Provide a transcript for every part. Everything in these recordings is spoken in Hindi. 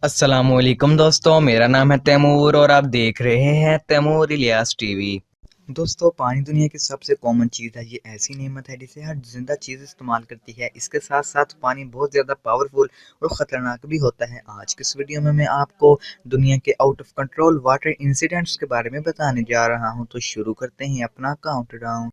अस्सलामुअलैकुम दोस्तों, मेरा नाम है तैमूर और आप देख रहे हैं तैमूर इलियास टीवी। दोस्तों, पानी दुनिया की सबसे कॉमन चीज़ है। ये ऐसी नेमत है जिसे हर जिंदा चीज़ इस्तेमाल करती है। इसके साथ साथ पानी बहुत ज़्यादा पावरफुल और ख़तरनाक भी होता है। आज की इस वीडियो में मैं आपको दुनिया के out of control water incidents के बारे में बताने जा रहा हूँ। तो शुरू करते हैं अपना काउंटडाउन।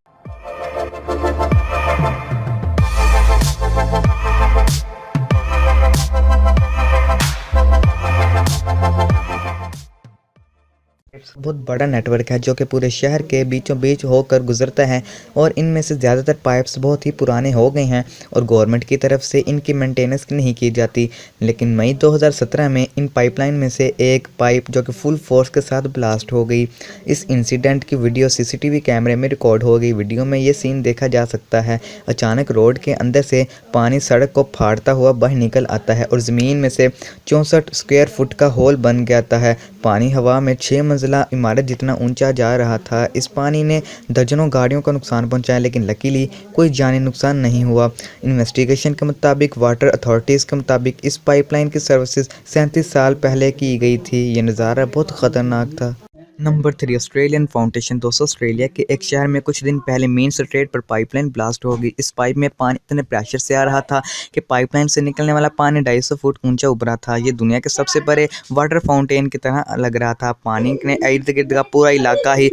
बहुत बड़ा नेटवर्क है जो कि पूरे शहर के बीचों बीच होकर गुजरता है और इनमें से ज़्यादातर पाइप्स बहुत ही पुराने हो गए हैं और गवर्नमेंट की तरफ से इनकी मेंटेनेंस नहीं की जाती। लेकिन मई 2017 में इन पाइपलाइन में से एक पाइप जो कि फुल फोर्स के साथ ब्लास्ट हो गई। इस इंसिडेंट की वीडियो सीसीटीवी कैमरे में रिकॉर्ड हो गई। वीडियो में ये सीन देखा जा सकता है। अचानक रोड के अंदर से पानी सड़क को फाड़ता हुआ बाहर निकल आता है और ज़मीन में से 64 स्क्वायर फुट का होल बन जाता है। पानी हवा में 6 मंजिला इमारत जितना ऊंचा जा रहा था। इस पानी ने दर्जनों गाड़ियों को नुकसान पहुंचाया, लेकिन लकीली कोई जानी नुकसान नहीं हुआ। इन्वेस्टिगेशन के मुताबिक, वाटर अथॉरिटीज़ के मुताबिक, इस पाइपलाइन की सर्विसेज 37 साल पहले की गई थी। ये नज़ारा बहुत ख़तरनाक था। Number 3, Australian foundation. दोस्तों, ऑस्ट्रेलिया के एक शहर में कुछ दिन पहले मेन स्ट्रीट पर पाइपलाइन ब्लास्ट हो गई। इस पाइप में पानी इतने प्रेशर से आ रहा था कि पाइपलाइन से निकलने वाला पानी 250 फुट ऊंचा उभरा था। ये दुनिया के सबसे बड़े वाटर फाउंटेन की तरह लग रहा था। पानी ने इर्द गिर्द का पूरा इलाका ही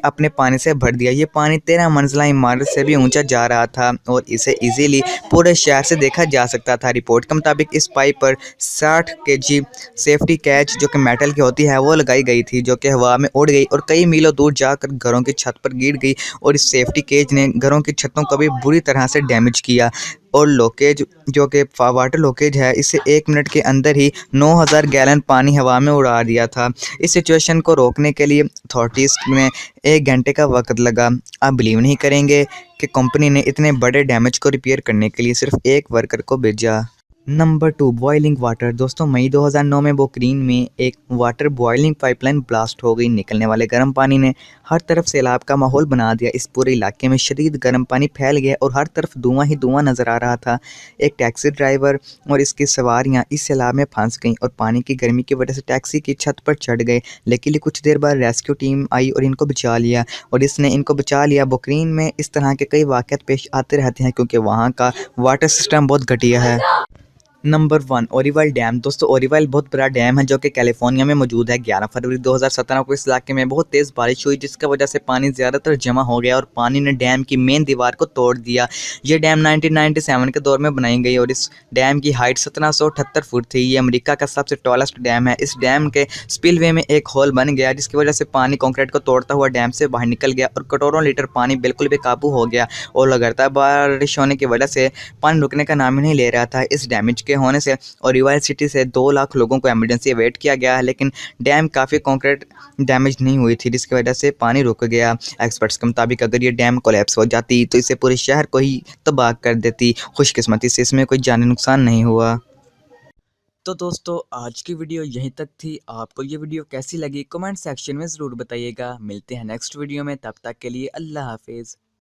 अपने पानी से भर दिया। ये पानी 13 मंजिला इमारत से भी ऊंचा जा रहा था और इसे इजीली पूरे शहर से देखा जा सकता था। रिपोर्ट के मुताबिक इस पाइप पर 60 केजी सेफ्टी कैच जो कि मेटल की होती है वो लगाई गई थी, जो कि हवा में उड़ गई और कई मीलों दूर जाकर घरों की छत पर गिर गई। और इस सेफ्टी केज ने घरों की छतों को भी बुरी तरह से डैमेज किया। और लोकेज जो कि वाटर लोकेज है, इसे 1 मिनट के अंदर ही 9000 गैलन पानी हवा में उड़ा दिया था। इस सिचुएशन को रोकने के लिए अथॉरिटीज़ में 1 घंटे का वक्त लगा। आप बिलीव नहीं करेंगे कि कंपनी ने इतने बड़े डैमेज को रिपेयर करने के लिए सिर्फ एक वर्कर को भेजा। Number 2, boiling water. दोस्तों, मई 2009 में बोक्रीन में एक वाटर बॉइलिंग पाइपलाइन ब्लास्ट हो गई। निकलने वाले गर्म पानी ने हर तरफ सैलाब का माहौल बना दिया। इस पूरे इलाके में शदीद गर्म पानी फैल गया और हर तरफ धुआं ही धुआं नजर आ रहा था। एक टैक्सी ड्राइवर और इसकी सवारियां इस सैलाब में फंस गईं और पानी की गर्मी की वजह से टैक्सी की छत पर चढ़ गए। लेकिन कुछ देर बाद रेस्क्यू टीम आई और इनको बचा लिया और इसने इनको बचा लिया। बोक्रीन में इस तरह के कई वाक़यात पेश आते रहते हैं क्योंकि वहाँ का वाटर सिस्टम बहुत घटिया है। नंबर 1, ओरिवल डैम। दोस्तों, ओरिवल बहुत बड़ा डैम है जो कि कैलिफोर्निया में मौजूद है। 11 फरवरी 2017 को इस इलाके में बहुत तेज़ बारिश हुई जिसकी वजह से पानी ज़्यादातर जमा हो गया और पानी ने डैम की मेन दीवार को तोड़ दिया। ये डैम 1997 के दौर में बनाई गई और इस डैम की हाइट 1778 फुट थी। ये अमेरिका का सबसे टॉलेस्ट डैम है। इस डैम के स्पिलवे में एक होल बन गया जिसकी वजह से पानी कंक्रीट को तोड़ता हुआ डैम से बाहर निकल गया और करोड़ों लीटर पानी बिल्कुल बेकाबू हो गया। और लगातार बारिश होने की वजह से पानी रुकने का नाम ही नहीं ले रहा था। इस डैमेज के होने से ओरिवल सिटी से 2 लाख लोगों को इमरजेंसी वेट किया गया, लेकिन डैम काफ़ी कंक्रीट डैमेज नहीं हुई थी जिसकी वजह से पानी रुक गया। एक्सपर्ट्स के मुताबिक अगर ये डैम कोलैप्स हो जाती तो इसे पूरे शहर को ही तबाह कर देती। खुशकिस्मती से इसमें कोई जानी नुकसान नहीं हुआ। तो दोस्तों, आज की वीडियो यहीं तक थी। आपको ये वीडियो कैसी लगी कमेंट सेक्शन में ज़रूर बताइएगा। मिलते हैं नेक्स्ट वीडियो में, तब तक के लिए अल्लाह हाफिज़।